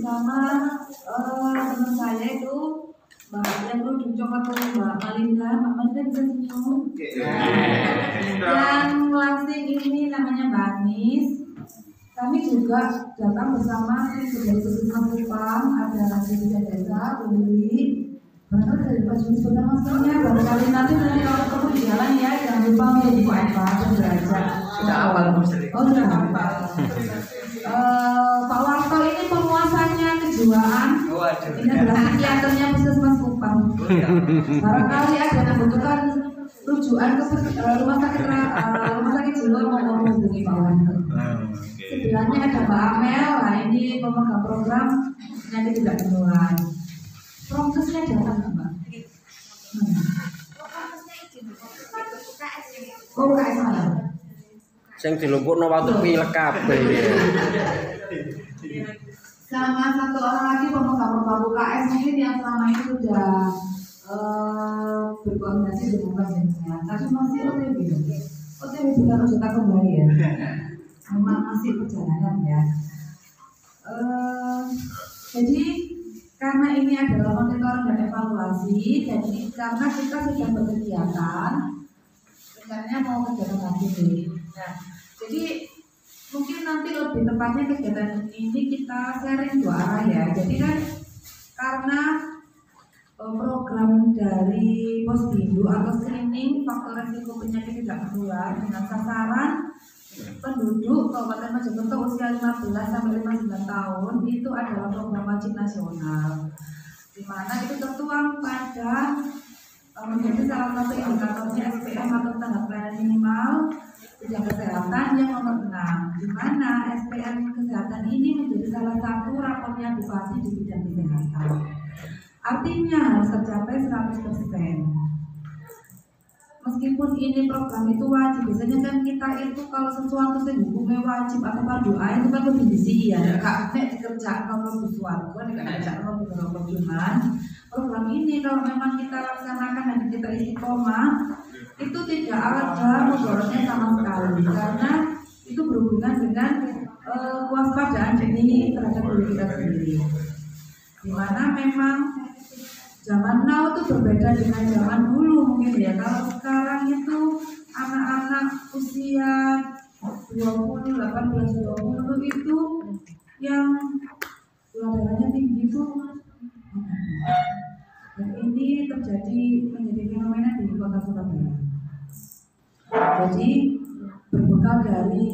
bersama teman saya itu Mbak yang dulu coklat Mbak Malinda. Mbak Malinda bisa senyum. Yang langsing ini namanya Mbak Anis. Kami juga datang bersama tim dari Puskesmas Kupang, ada Desa Desa, Uli. Bahkan dari Pak Juni benar maksudnya barangkali nanti kalau ketemu di jalan ya jangan lupa untuk buku apa dan belajar. Sudah hafal Oh sudah hafal. Pak Warto ini penguasanya kejiwaan. Ini adalah psikiaternya Puskesmas Kupang. Barangkali ada yang membutuhkan rujukan ke rumah sakit jiwa mau menghubungi Pak Warto. Sebelahnya ada Mbak Amel, nah ini pemegang program penyakit tidak menular. Prokesnya datang Mbak. Oh UKS mana? Sing dilumpukno waktu pilek kabeh. Sama satu orang lagi pemegang program UKS mungkin yang selama ini sudah berkoordinasi dengan pasien tapi masih OTW. OTW bukan anggota kembali ya. Memang masih perjalanan ya. Jadi karena ini adalah monitoring dan evaluasi, jadi karena kita sudah berkegiatan, rencananya mau kegiatan lagi nih. Nah, jadi mungkin nanti lebih tepatnya kegiatan ini kita sharing dua arah ya. Jadi kan karena program dari Posbindu atau screening faktor resiko penyakit tidak menular dengan sasaran penduduk Kabupaten Mojokerto usia 15 sampai 59 tahun itu adalah program wajib nasional, di mana itu tertuang pada menjadi salah satu indikatornya SPM atau standar pelayanan minimal bidang kesehatan yang nomor 6, di mana SPM kesehatan ini menjadi salah satu rapornya bupati di bidang kesehatan. Artinya harus tercapai 100%. Meskipun ini program itu wajib, biasanya kan kita itu kalau sesuatu yang hukumnya wajib atau fardu ain itu kan lebih disi ya, kak nek dikerjakan kalau sesuatu kan dikerjakan kalau beberapa cuman program ini kalau memang kita laksanakan dan kita istiqomah itu tidak ada mudaratnya sama sekali karena itu berhubungan dengan kewaspadaan ini terhadap diri kita sendiri, dimana memang zaman now itu berbeda dengan zaman dulu mungkin ya. Kalau sekarang itu anak-anak usia 20, 18, 20 itu yang gula darahnya tinggi itu, dan ini menjadi fenomena di kota Surabaya. Jadi berbekal dari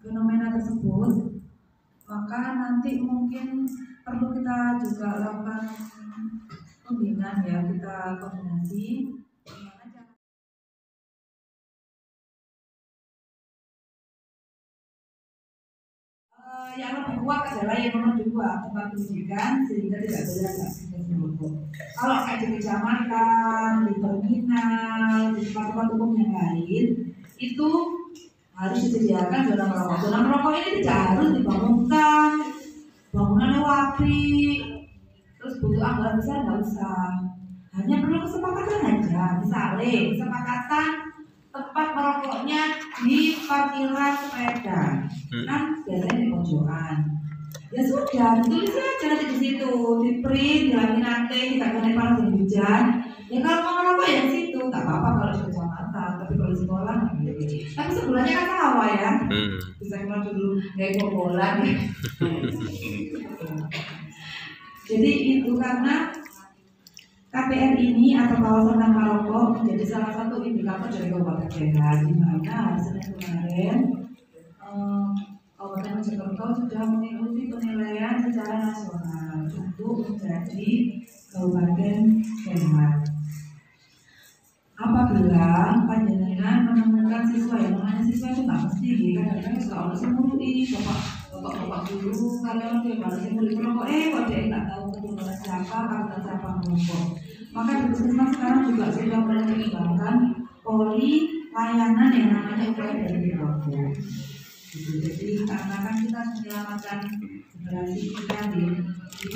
fenomena tersebut, maka nanti mungkin perlu kita juga lakukan pembinaan ya, kita koordinasi yang lebih kuat adalah yang nomor 2 tempat pendidikan sehingga tidak boleh ada aktivitas merokok. Kalau kayak di kecamatan, di terminal, di tempat-tempat umum yang lain itu harus disediakan zona merokok. Zona merokok ini tidak harus dibangunkan bangunannya wabrik, terus butuh anggaran besar nggak usah, hanya perlu kesepakatan aja. Misalnya kesepakatan tempat merokoknya di parkiran sepeda, kan biasanya di pojokan. Ya sudah, ditulis aja nanti di situ, di print, dilaminate, tidak kena panas dan hujan. Ya kalau mau merokok ya di situ, tak apa-apa kalau di kecamatan, tapi kalau di sekolah nggak boleh. Tapi sebulannya kan sawah ya, bisa keluar dulu kayak bobolan. Jadi itu karena KPR ini atau kawasan tanpa rokok menjadi salah satu indikator dari Kabupaten Sehat, di mana hari Senin kemarin Kabupaten Mojokerto sudah mengikuti penilaian secara nasional untuk menjadi Kabupaten Sehat. Apabila panjenengan menemukan siswa yang namanya siswa itu nggak mesti, kadang-kadang suka orang semuri, bapak dulu kalian udah balas semuri merokok, kok dia nggak tahu keturunan siapa, karena siapa merokok. Maka di Puskesmas sekarang juga sudah mulai mengembangkan poli layanan yang namanya upaya dari rokok. Jadi karena kan kita menyelamatkan generasi kita di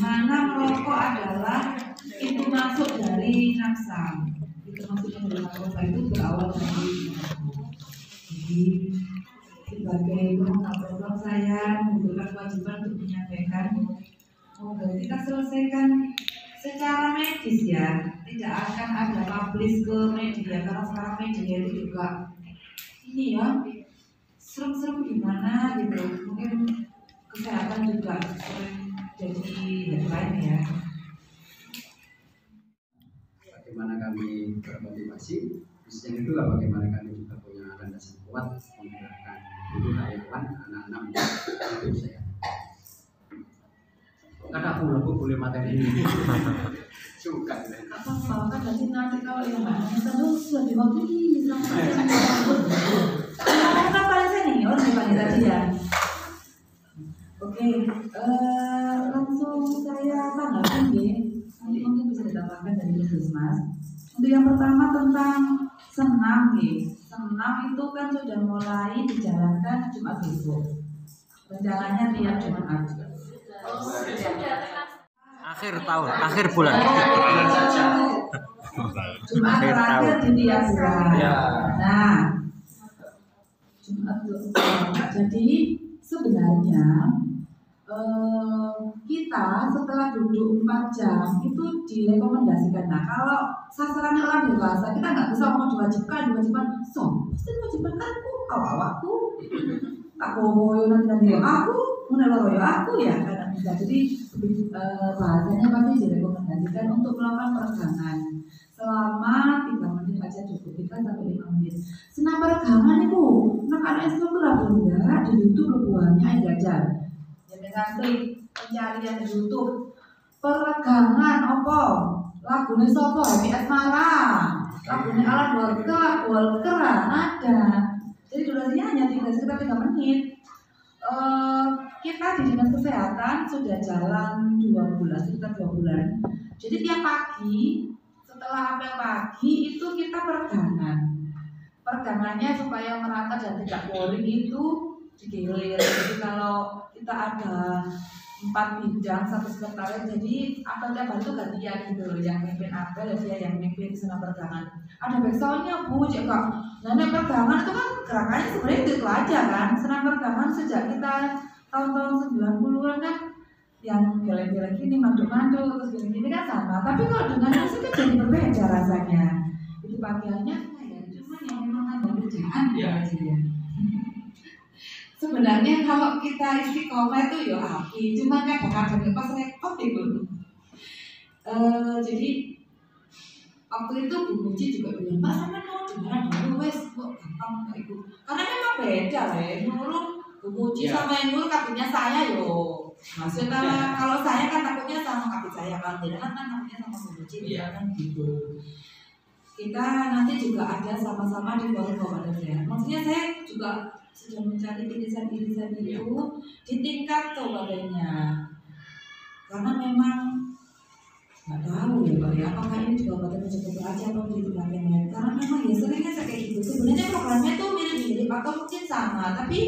mana merokok adalah itu masuk dari nafsa. Maksudnya dari narkoba itu berawal dari jadi sebagai program saya membuat kewajiban untuk menyampaikan berarti kita selesaikan secara medis ya, tidak akan ada publish ke media karena sekarang media itu juga ini ya serem-serem gimana gitu, mungkin kesehatan juga sering jadi headline ya. Bagaimana kami bermotivasi, khususnya itu bagaimana kami juga punya landasan kuat menggerakkan itu karyawan anak-anak itu saya. Karena aku boleh materi ini suka Apa kan nanti kalau yang mana terus sudah diwakili sama karena paling senior dibanding tadi ya. Oke, langsung saya tanggapi ya. Nanti mungkin bisa ditambahkan dari Puskesmas. Untuk yang pertama tentang senam nih. Senam itu kan sudah mulai dijalankan Jumat besok. Rencananya tiap Jumat. Akhir tahun, akhir bulan. Jumat terakhir di tiap bulan. Ya. Nah, Jumat jadi sebenarnya kita setelah duduk 4 jam itu direkomendasikan. Nah, kalau sasarannya orang dewasa kita nggak bisa mau diwajibkan, so, pasti diwajibkan aku, aku nanti aku, aku ya, karena bisa. Jadi bahasanya pasti direkomendasikan untuk melakukan peregangan selama 3 menit aja cukup, 3 sampai 5 menit. Senam peregangan itu, anak-anak itu bunda di YouTube buahnya aja. Jangan klik pencarian di YouTube peregangan opo lagunya sopo Happy Asmara, lagunya Alan Walker ada. Jadi durasinya hanya sekitar 3 menit. Kita di dinas kesehatan sudah jalan 2 bulan, sekitar 2 bulan. Jadi tiap pagi setelah apel pagi itu kita peregangan. Peregangannya supaya merata dan tidak boring itu digilir. Jadi kalau kita ada 4 bidang, 1 sekretaris, jadi apel tiap hari itu gantian gitu loh. Yang mimpin apel ya dia yang mimpin senam peregangan. Ada backsoundnya Bu, cek kok. Nah, peregangan itu kan gerakannya sebenarnya itu aja kan. Senam peregangan sejak kita tahun-tahun 90-an kan yang geleng-geleng gini, mandu-mandu, terus gini-gini kan sama. Tapi kalau dengan musik kan jadi berbeda rasanya. Itu pakaiannya ya, cuma yang memang ada kerjaan ya. Sebenarnya kalau kita istiqomah itu ya api, cuma kadang-kadang pas repot itu. Jadi waktu itu Bu Muji juga bilang, Mbak sama mau dimana dulu wes, kok gampang kayak itu. Karena memang beda lah ya, menurut Bu Muji sama yang dulu kabinnya saya yo. Maksudnya kalau saya kan takutnya sama kabin saya, kalau tidak kan takutnya sama Bu Muji, kan gitu. Kita nanti juga ada sama-sama di forum kabupaten ya. Maksudnya saya juga sudah mencari irisan-irisan itu di tingkat kabupatennya. Karena memang nggak tahu ya Pak ya, apakah ini juga kabupaten cukup aja atau di tempat yang lain. Karena memang ya seringnya kayak gitu. Sebenarnya programnya itu mirip-mirip atau mungkin sama, tapi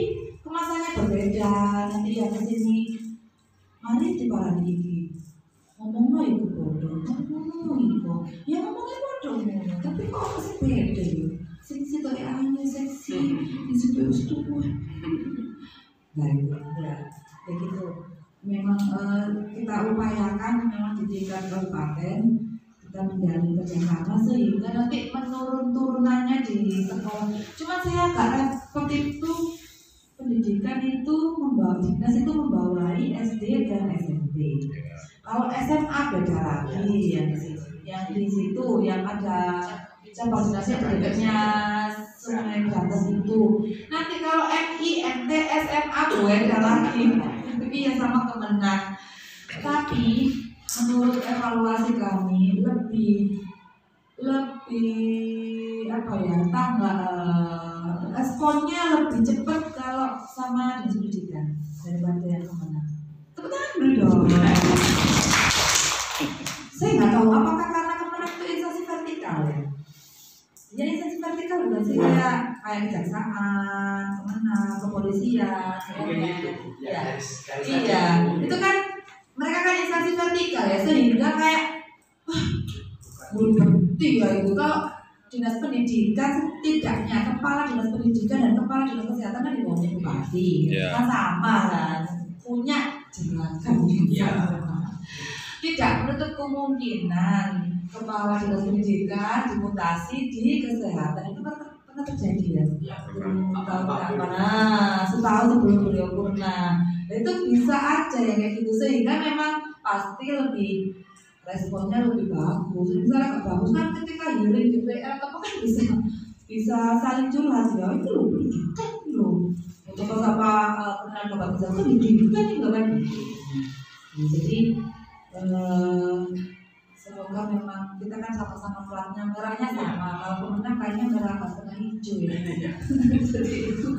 kemasannya berbeda. Nanti yang kesini, mari di Parandiki ngomongnya itu bodoh, ya ngomongnya bodoh, tapi kok masih beda ya. Seksi tuh hanya seksi, disebut setuju. Nah itu ya, begitu. Memang kita upayakan memang di tingkat kabupaten kita menjalin kerjasama sehingga nanti turunannya di sekolah. Cuma saya agak repot itu pendidikan itu dinas itu membawai SD dan SMP. Kalau SMA beda lagi yang di situ yang ada cabang dinasnya berikutnya Sungai Berantas itu. Nanti kalau MI, MT, SMA beda lagi. Tapi ya sama Kemenang. Tapi menurut evaluasi kami lebih apa ya, responnya lebih cepat kalau sama dinas pendidikan daripada yang Kemenang. Tepuk tangan dulu dong. Saya nggak tahu apakah karena Kemenang itu instansi vertikal ya. Jadi instansi vertikal bukan sih kayak kejaksaan, Kemenang, kepolisian, ya. Iya, itu kan mereka kan instansi vertikal ya, sehingga kayak belum berhenti ya itu. Kalau dinas pendidikan setidaknya kepala dinas pendidikan dan kepala dinas kesehatan kan di bawahnya bupati, kan sama kan, punya jabatan. Tidak menutup kemungkinan kepala dinas pendidikan dimutasi di kesehatan itu pernah terjadi ya. Setahun sebelum beliau purna. Itu bisa aja ya kayak gitu, sehingga memang pasti lebih responnya lebih bagus. Misalnya nggak bagus kan ketika hearing DPR atau kan bisa saling curhat ya, itu loh pendidikan loh. Coba sama pernah bapak bisa pendidikan nggak kan? Jadi semoga memang kita kan sama-sama platnya merahnya sama. Kalau pemenang kayaknya merah nggak setengah hijau ya. Jadi itu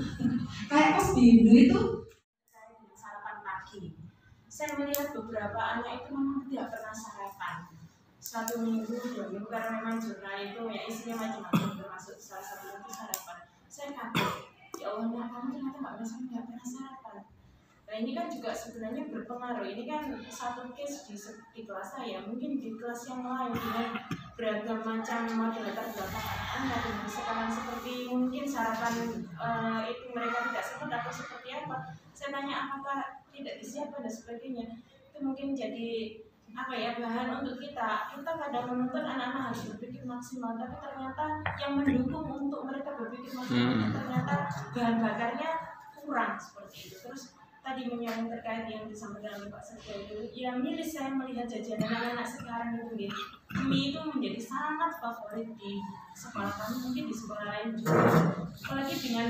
kayak pas Bindu itu sarapan pagi. Saya melihat beberapa anak itu memang tidak pernah sarapan. 1 minggu, 2 minggu karena memang jurnal itu ya isinya macam-macam, termasuk salah satu itu sarapan. Saya kaget, ya Allah, anak kamu ternyata nggak pernah sarapan. Nah ini kan juga sebenarnya berpengaruh. Ini kan satu case di kelas saya, mungkin di kelas yang lain dengan beragam macam model latar belakang anak-anak dengan sekarang seperti mungkin sarapan itu mereka tidak sempat atau seperti apa. Saya tanya apakah tidak disiapkan dan sebagainya. Itu mungkin jadi apa ya, bahan untuk kita kadang menuntut anak-anak harus berpikir maksimal, tapi ternyata yang mendukung untuk mereka berpikir maksimal ternyata bahan bakarnya kurang seperti itu. Terus tadi menyambung terkait yang disampaikan oleh Pak Setia itu, ya miris saya melihat jajanan anak-anak sekarang itu gitu. Mie itu menjadi sangat favorit di sekolah kami, mungkin di sekolah lain juga. Apalagi dengan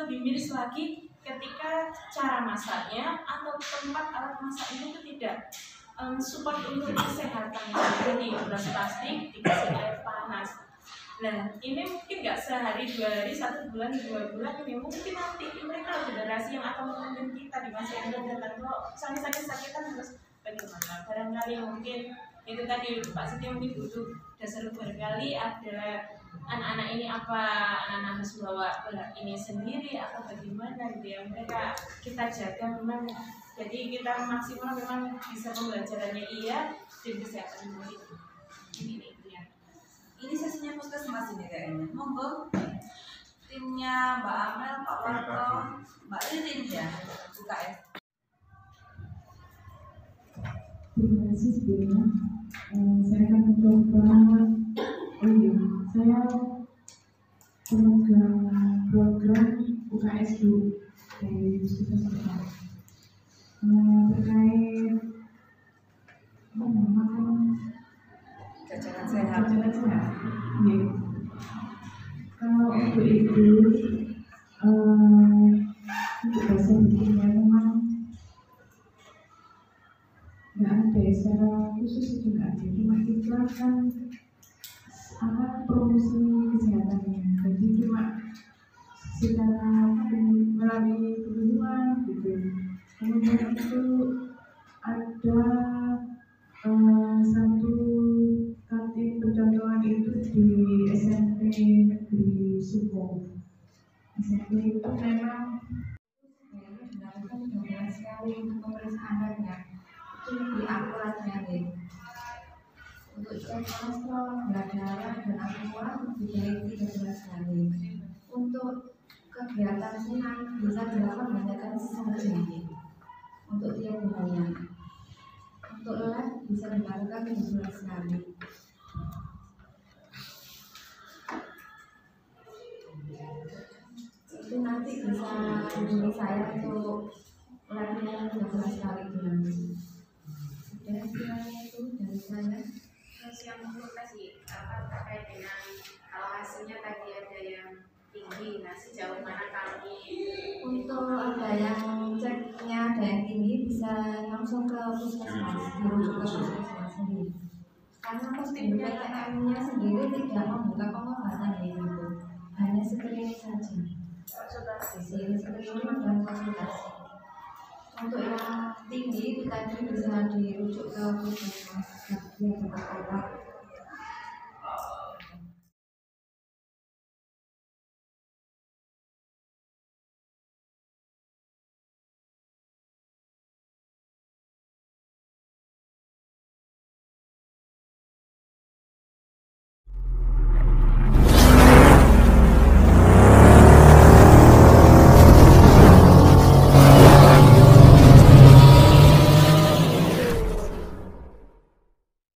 lebih miris lagi ketika cara masaknya atau tempat alat masaknya itu tidak support untuk kesehatan. Jadi beras plastik dikasih air panas. Nah ini mungkin nggak sehari 2 hari, 1 bulan 2 bulan, ini mungkin nanti mereka generasi yang akan memimpin kita di masa yang akan datang. Kalau sampai sakit-sakitan terus bagaimana? Barangkali mungkin itu tadi Pak Setia mungkin butuh dasar barangkali ada anak-anak ini apa anak-anak harus bawa berat ini sendiri atau bagaimana gitu ya, mereka kita jaga memang. Jadi kita maksimal memang bisa pembelajarannya iya dan kesehatan itu. Ini ya. ini sesinya puskesmas ini kayaknya. Monggo timnya Mbak Amel, Pak Warto, Mbak Ririn ya, UKS. Terima kasih sebelumnya. Saya akan mencoba. Saya pemegang program UKS dulu dari Puskesmas terkait Jajanan sehat. Ya. Kalau untuk itu untuk bahasa bikinnya memang nggak ada secara khusus, itu nggak ada, cuma kita kan promosi kesehatannya, jadi cuma secara melalui pengumuman gitu. Kemudian itu ada satu kantin percontohan itu di SMP Negeri Suko. SMP itu memang dilakukan dengan sekali untuk pemeriksaan darah itu lebih akuratnya deh. Untuk cek kolesterol, gula darah, dan akurat lebih dari 13 kali. Untuk kegiatan senam bisa dilakukan banyakkan sehari untuk tiap bulannya. Untuk lab bisa dilakukan 17 kali. Itu nanti bisa hubungi saya untuk labnya 12 kali bulan. Dan kiranya itu dari saya. Terus yang untuk tadi terkait dengan kalau hasilnya tadi ada yang tinggi, nah sejauh mana kami Untuk ada yang ceknya ada yang tinggi bisa langsung ke puskesmas, dirujuk ke puskesmas sendiri. Karena PTM-nya sendiri tidak membuka pengobatan ya ibu, hanya screening saja. Di sini screening dan konsultasi. Untuk yang tinggi itu tadi bisa dirujuk ke puskesmas, dia dapat obat